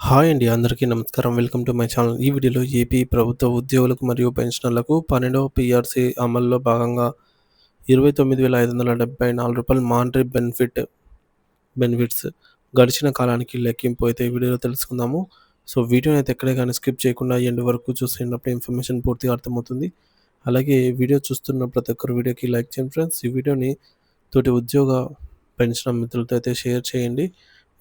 Hi అండి. అందరికీ నమస్కారం. Welcome to my channel. ఈ వీడియోలో ఏపీ ప్రభుత్వ ఉద్యోగులకు మరియు పెన్షనర్లకు 12వ పీఆర్సీ అమల్లో భాగంగా రూ. 29,574 మానిటరీ బెనిఫిట్స్ గడిచిన కాలానికి లెక్కింపు అయితే ఈ వీడియోలో తెలుసుకుందాము. సో వీడియోని అయితే ఎక్కడే కానీ స్కిప్ చేయకుండా ఎండ్ వరకు చూసినప్పుడు ఇన్ఫర్మేషన్ పూర్తిగా అర్థమవుతుంది. అలాగే వీడియో చూస్తున్న ప్రతి ఒక్కరు వీడియోకి లైక్ చేయండి ఫ్రెండ్స్. ఈ వీడియోని తోటి ఉద్యోగ పెన్షన్ మిత్రులతో అయితే షేర్ చేయండి.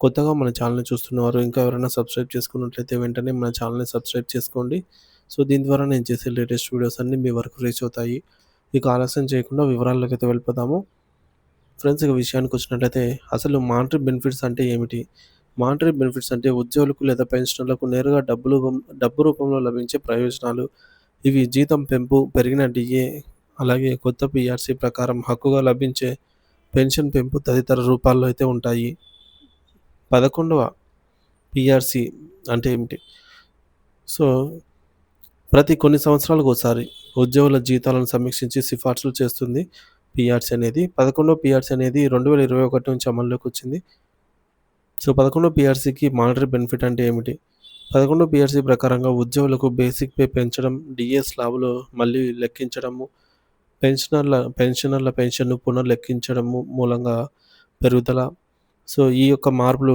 కొత్తగా మన ఛానల్‌ని చూస్తున్నవారు ఇంకా ఎవరైనా సబ్స్క్రైబ్ చేసుకున్నట్లయితే వెంటనే మన ఛానల్‌ని సబ్స్క్రైబ్ చేసుకోండి. సో దీని ద్వారా నేను చేసే లేటెస్ట్ వీడియోస్ అన్నీ మీ వరకు రీచ్ అవుతాయి. ఇక ఆలస్యం చేయకుండా వివరాల్లోకైతే వెళ్ళిపోదాము. ఫ్రెండ్స్ ఇక విషయానికొచ్చినట్లయితే అసలు మానిటరీ బెనిఫిట్స్ అంటే ఏమిటి? మానిటరీ బెనిఫిట్స్ అంటే ఉద్యోగులకు లేదా పెన్షనర్లకు నేరుగా డబ్బు రూపంలో లభించే ప్రయోజనాలు. ఇవి జీతం పెంపు, పెరిగిన డీఏ, అలాగే కొత్త పీఆర్సీ ప్రకారం హక్కుగా లభించే పెన్షన్ పెంపు తదితర రూపాల్లో అయితే ఉంటాయి. 11వ పీఆర్సీ అంటే ఏమిటి? సో, ప్రతి కొన్ని సంవత్సరాలకోసారి ఉద్యోగుల జీతాలను సమీక్షించి సిఫార్సులు చేస్తుంది పీఆర్సీ అనేది. 11వ పీఆర్సీ అనేది 2021 నుంచి అమల్లోకొచ్చింది. సో, 11వ పీఆర్సీకి మానిటరీ బెనిఫిట్ అంటే ఏమిటి? 11వ పీఆర్సీ ప్రకారంగా ఉద్యోగులకు బేసిక్ పే పెంచడం, డీఏ స్లాబులు మళ్ళీ లెక్కించడము, పెన్షనర్ల పెన్షన్‌ను పునర్లెక్కించడము మూలంగా పెరుగుదల. సో, ఈ యొక్క మార్పులు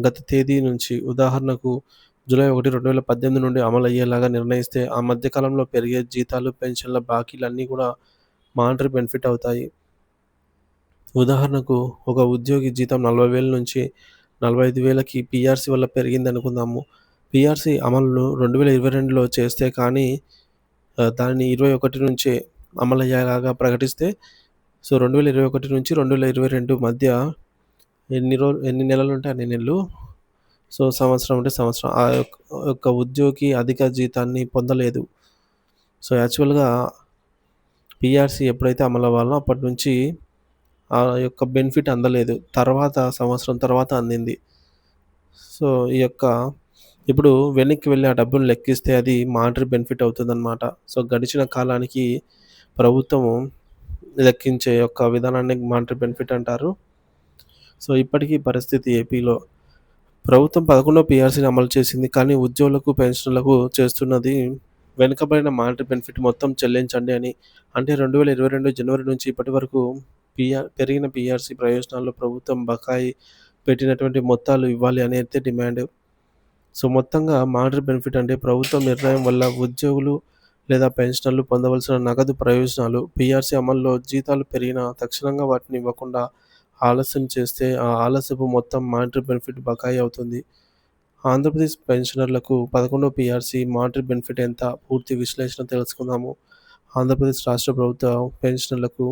గత తేదీ నుంచి ఉదాహరణకు జూలై 1, 2018 నుండి అమలయ్యేలాగా నిర్ణయిస్తే ఆ మధ్య కాలంలో పెరిగే జీతాలు, పెన్షన్ల బాకీలన్నీ కూడా మానిటరీ బెనిఫిట్ అవుతాయి. ఉదాహరణకు ఒక ఉద్యోగి జీతం 40,000 నుంచి 45,000కి పీఆర్సీ వల్ల పెరిగిందనుకుందాము. పీఆర్సీ అమలును 2022లో చేస్తే కానీ దానిని 21 నుంచే అమలయ్యేలాగా ప్రకటిస్తే సో, 2021 నుంచి 2022 మధ్య ఎన్ని నెలలుంటే అన్ని నెలలు. సో, సంవత్సరం అంటే సంవత్సరం. ఆ యొక్క ఉద్యోగి అధిక జీతాన్ని పొందలేదు. సో, యాక్చువల్‌గా పీఆర్సీ ఎప్పుడైతే అమలవ్వాలో అప్పటి నుంచి ఆ యొక్క బెనిఫిట్ అందలేదు. సంవత్సరం తర్వాత అందింది. సో, ఈ యొక్క ఇప్పుడు వెనక్కి వెళ్లి ఆ డబ్బును లెక్కిస్తే అది మానిటరీ బెనిఫిట్ అవుతుందన్నమాట. సో, గడిచిన కాలానికి ప్రభుత్వము లెక్కించే యొక్క విధానాన్ని మానిటరీ బెనిఫిట్ అంటారు. సో, ఇప్పటికీ పరిస్థితి ఏపీలో ప్రభుత్వం 11వ పీఆర్సీని అమలు చేసింది. కానీ ఉద్యోగులకు, పెన్షనర్లకు చేస్తున్నది వెనుకబడిన మానిటరీ బెనిఫిట్ మొత్తం చెల్లించండి అని. అంటే 2022 జనవరి నుంచి ఇప్పటి వరకు పెరిగిన పీఆర్సీ ప్రయోజనాల్లో ప్రభుత్వం బకాయి పెట్టినటువంటి మొత్తాలు ఇవ్వాలి అని అయితే డిమాండ్. సో, మొత్తంగా మానిటరీ బెనిఫిట్ అంటే ప్రభుత్వం నిర్ణయం వల్ల ఉద్యోగులు లేదా పెన్షనర్లు పొందవలసిన నగదు ప్రయోజనాలు. పీఆర్సీ అమల్లో జీతాలు పెరిగినా తక్షణంగా వాటిని ఇవ్వకుండా ఆలస్యం చేస్తే ఆ ఆలస్యపు మొత్తం మానిటరీ బెనిఫిట్ బకాయి అవుతుంది. ఆంధ్రప్రదేశ్ పెన్షనర్లకు 11వ పీఆర్సీ మానిటరీ బెనిఫిట్ ఎంత? పూర్తి విశ్లేషణ తెలుసుకుందాము. ఆంధ్రప్రదేశ్ రాష్ట్ర ప్రభుత్వ పెన్షనర్లకు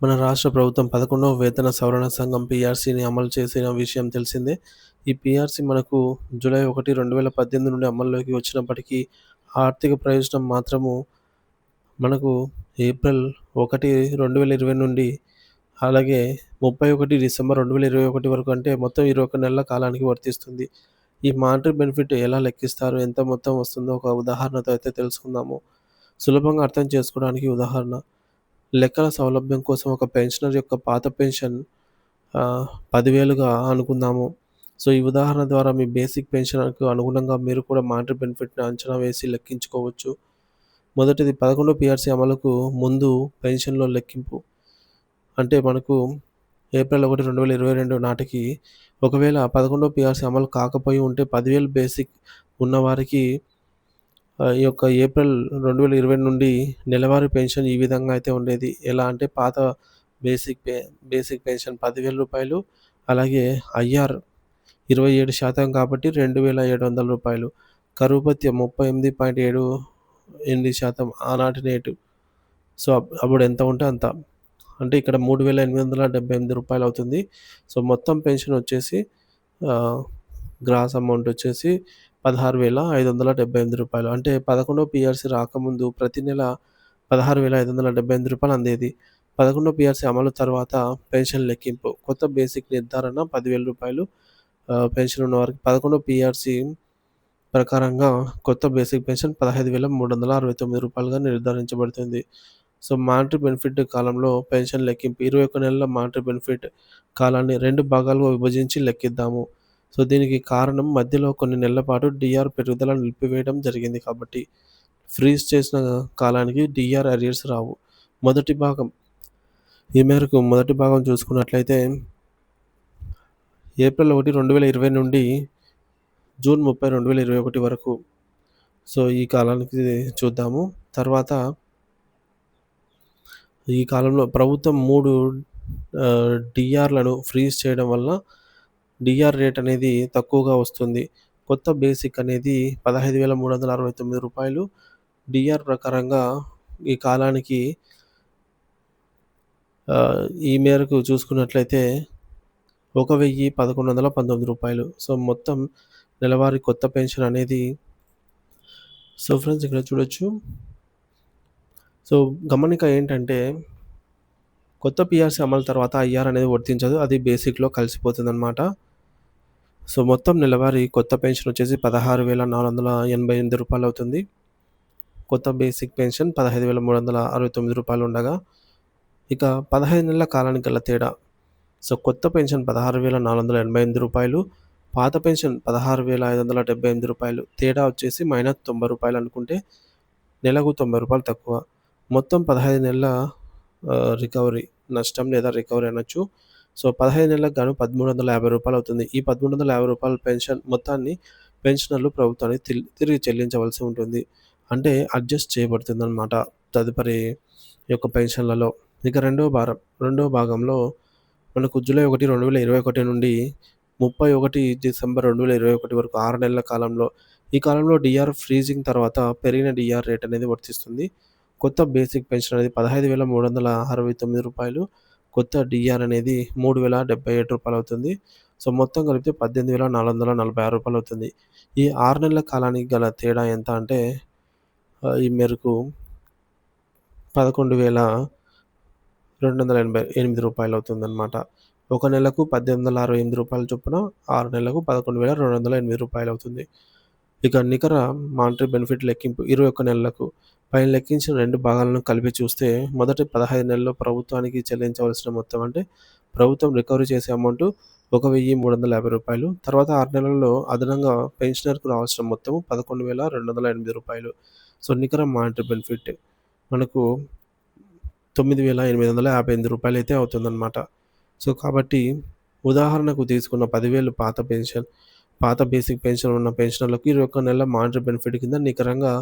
మన రాష్ట్ర ప్రభుత్వం 11వ వేతన సవరణ సంఘం పీఆర్సీని అమలు చేసిన విషయం తెలిసిందే. ఈ పీఆర్సీ మనకు జూలై 1, 2018 నుండి అమల్లోకి వచ్చినప్పటికీ ఆర్థిక ప్రయోజనం మాత్రము మనకు ఏప్రిల్ 1, 2020 నుండి అలాగే 31 డిసెంబర్ 2021 వరకు అంటే మొత్తం 21 నెలల కాలానికి వర్తిస్తుంది. ఈ మానిటరీ బెనిఫిట్ ఎలా లెక్కిస్తారు? ఎంత మొత్తం వస్తుందో ఒక ఉదాహరణతో అయితే తెలుసుకుందాము. సులభంగా అర్థం చేసుకోవడానికి ఉదాహరణ. లెక్కల సౌలభ్యం కోసం ఒక పెన్షనర్ యొక్క పాత పెన్షన్ 10,000గా అనుకుందాము. సో, ఈ ఉదాహరణ ద్వారా మీ బేసిక్ పెన్షన్‌కు అనుగుణంగా మీరు కూడా మానిటరీ బెనిఫిట్‌ని అంచనా వేసి లెక్కించుకోవచ్చు. మొదటిది 11 పీఆర్సీ అమలుకు ముందు పెన్షన్‌లో లెక్కింపు. అంటే మనకు ఏప్రిల్ 1, 2022 నాటికి ఒకవేళ 11 పీఆర్సీ అమలు కాకపోయి ఉంటే 10,000 బేసిక్ ఉన్నవారికి ఈ యొక్క ఏప్రిల్ 2020 నుండి నెలవారీ పెన్షన్ ఈ విధంగా అయితే ఉండేది. ఎలా అంటే పాత బేసిక్ పెన్షన్ రూ. 10,000 అలాగే ఐఆర్ 27% కాబట్టి రూ. 2,700 కరువు భత్యం 38.78% ఆనాటి రేటు. సో, అప్పుడు ఎంత ఉంటే అంత. అంటే ఇక్కడ రూ. 3,878 అవుతుంది. సో, మొత్తం పెన్షన్ వచ్చేసి ఆహ్, గ్రాస్ అమౌంట్ వచ్చేసి రూ. 16,578 అంటే 11వ పీఆర్సీ రాకముందు ప్రతి నెల రూ. 16,578 అందేది. 11వ పీఆర్సీ అమలు తర్వాత పెన్షన్ లెక్కింపు. కొత్త బేసిక్ నిర్ధారణ రూ. 10,000 పెన్షన్ ఉన్నవారికి 11వ పీఆర్సీ ప్రకారంగా కొత్త బేసిక్ పెన్షన్ రూ. 15,369గా నిర్ధారించబడుతుంది. సో, మానిటరీ బెనిఫిట్ కాలంలో పెన్షన్ లెక్కింపు 21 నెలల మానిటరీ బెనిఫిట్ కాలాన్ని 2 భాగాలుగా విభజించి లెక్కిద్దాము. సో, దీనికి కారణం మధ్యలో కొన్ని నెలల పాటు డీఆర్ పెరుగుదల నిలిపివేయడం జరిగింది కాబట్టి, ఫ్రీజ్ చేసిన కాలానికి డీఆర్ అరియర్స్ రావు. మొదటి భాగం ఈ మేరకు మొదటి భాగం చూసుకున్నట్లయితే ఏప్రిల్ 1, 2020 నుండి జూన్ 30, 2021 వరకు. సో, ఈ కాలానికి చూద్దాము. తర్వాత ఈ కాలంలో ప్రభుత్వం 3 డీఆర్‌లను ఫ్రీజ్ చేయడం వలన డీఆర్ రేట్ అనేది తక్కువగా వస్తుంది. కొత్త బేసిక్ అనేది రూ. 15,369 డీఆర్ ప్రకారంగా ఈ కాలానికి ఈ మేరకు చూసుకున్నట్లయితే రూ. 1,1119. సో, మొత్తం నెలవారీ కొత్త పెన్షన్ అనేది సో, ఫ్రెండ్స్ ఇక్కడ చూడొచ్చు. సో, గమనిక ఏంటంటే కొత్త పీఆర్సీ అమలు తర్వాత ఐఆర్ అనేది వర్తించదు. అది బేసిక్‌లో కలిసిపోతుందనమాట. సో, మొత్తం నెలవారీ కొత్త పెన్షన్ వచ్చేసి రూ. 16,488 అవుతుంది. కొత్త బేసిక్ పెన్షన్ రూ. 15,369 ఉండగా, ఇక 15 నెలల కాలానికి గల తేడా. సో, కొత్త పెన్షన్ రూ. 16,488, పాత పెన్షన్ రూ. 16,578. తేడా వచ్చేసి మైనస్ రూ. 90 అనుకుంటే నెలకు రూ. 90 తక్కువ. మొత్తం 15 నెలల రికవరీ నష్టం లేదా రికవరీ అనొచ్చు. సో, 15 నెలలకు గాను రూ. 1,350 అవుతుంది. ఈ రూ. 1,350 పెన్షన్ మొత్తాన్ని పెన్షనర్లు ప్రభుత్వానికి తిరిగి చెల్లించవలసి ఉంటుంది. అంటే అడ్జస్ట్ చేయబడుతుందనమాట తదుపరి యొక్క పెన్షన్‌లలో. ఇక రెండో భాగంలో మనకు జూలై 1, 2021 నుండి 31 డిసెంబర్ 2021 వరకు 6 నెలల కాలంలో. ఈ కాలంలో డీఆర్ ఫ్రీజింగ్ తర్వాత పెరిగిన డీఆర్ రేట్ అనేది వర్తిస్తుంది. కొత్త బేసిక్ పెన్షన్ అనేది రూ. 15,369. కొత్త డీఆర్ అనేది రూ. 3,077 అవుతుంది. సో, మొత్తం కలిపితే రూ. 18,446 అవుతుంది. ఈ 6 నెలల కాలానికి గల తేడా ఎంత అంటే ఈ మేరకు రూ. 11,288 అవుతుందనమాట. ఒక నెలకు రూ. 1,868 చొప్పున 6 నెలలకు రూ. 11,288 అవుతుంది. ఇక నికర మానిటరీ బెనిఫిట్ లెక్కింపు 21 నెలలకు. పైన లెక్కించిన 2 భాగాలను కలిపి చూస్తే మొదటి 15 నెలల్లో ప్రభుత్వానికి చెల్లించవలసిన మొత్తం అంటే ప్రభుత్వం రికవరీ చేసే అమౌంట్ రూ. 1,350. తర్వాత 6 నెలల్లో అదనంగా పెన్షనర్‌కు రావాల్సిన మొత్తం రూ. 11,288. సో, నికర మానిటరీ బెనిఫిట్ మనకు రూ. 9,858 అయితే అవుతుందనమాట. సో, కాబట్టి ఉదాహరణకు తీసుకున్న 10,000 పాత బేసిక్ పెన్షన్ ఉన్న పెన్షనర్లకు 21 నెలల మానిటరీ బెనిఫిట్ కింద నికరంగా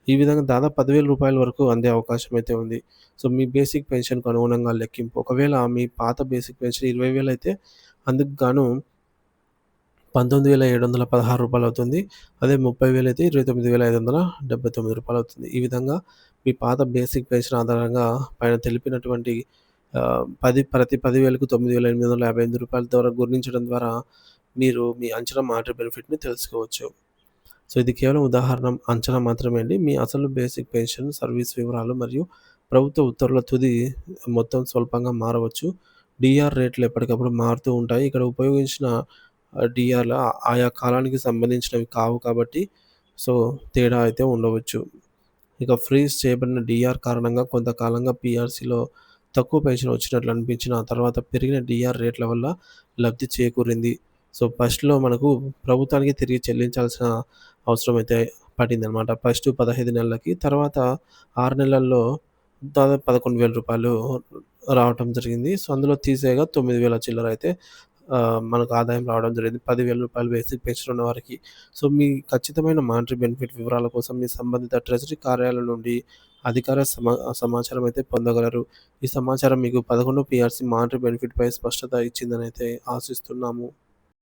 ఈ విధంగా దాదాపు రూ. 10,000 వరకు అందే అవకాశం అయితే ఉంది. సో, మీ బేసిక్ పెన్షన్‌కు అనుగుణంగా లెక్కింపు. ఒకవేళ మీ పాత బేసిక్ పెన్షన్ 20,000 అయితే అందుకు గాను రూ. 19,716 అవుతుంది. అదే 30,000 అయితే రూ. 29,579 అవుతుంది. ఈ విధంగా మీ పాత బేసిక్ పెన్షన్ ఆధారంగా పైన తెలిపినటువంటి ప్రతి 10,000కు రూ. 9,858 ద్వారా గుణించడం ద్వారా మీరు మీ అంచనా మానిటరీ బెనిఫిట్‌ని తెలుసుకోవచ్చు. సో, ఇది కేవలం అంచనా మాత్రమే అండి. మీ అసలు బేసిక్ పెన్షన్, సర్వీస్ వివరాలు మరియు ప్రభుత్వ ఉత్తర్వుల తుది మొత్తం స్వల్పంగా మారవచ్చు. డీఆర్ రేట్లు ఎప్పటికప్పుడు మారుతూ ఉంటాయి. ఇక్కడ ఉపయోగించిన డీఆర్‌లు ఆయా కాలానికి సంబంధించినవి కావు కాబట్టి సో, తేడా అయితే ఉండవచ్చు. ఇక ఫ్రీజ్ చేయబడిన డీఆర్ కారణంగా కొంతకాలంగా పీఆర్సీలో తక్కువ పెన్షన్ వచ్చినట్లు అనిపించిన తర్వాత పెరిగిన డీఆర్ రేట్ల వల్ల లబ్ధి చేకూరింది. సో, ఫస్ట్‌లో మనకు ప్రభుత్వానికి తిరిగి చెల్లించాల్సిన అవసరం అయితే పడిందనమాట. ఫస్ట్ 15 నెలలకి, తర్వాత 6 నెలల్లో దాదాపు రూ. 11,000 రావటం జరిగింది. సో, అందులో తీసేయగా 9,000 చిల్లర అయితే మనకు ఆదాయం రావడం జరిగింది. రూ. 10,000 బేసిక్ పెన్షన్ ఉన్నవారికి. సో, మీ ఖచ్చితమైన మానిటరీ బెనిఫిట్ వివరాల కోసం మీ సంబంధిత ట్రెజరీ కార్యాలయం నుండి అధికార సమాచారం అయితే పొందగలరు. ఈ సమాచారం మీకు 11 పీఆర్సీ మానిటరీ బెనిఫిట్‌పై స్పష్టత ఇచ్చిందనైతే ఆశిస్తున్నాము.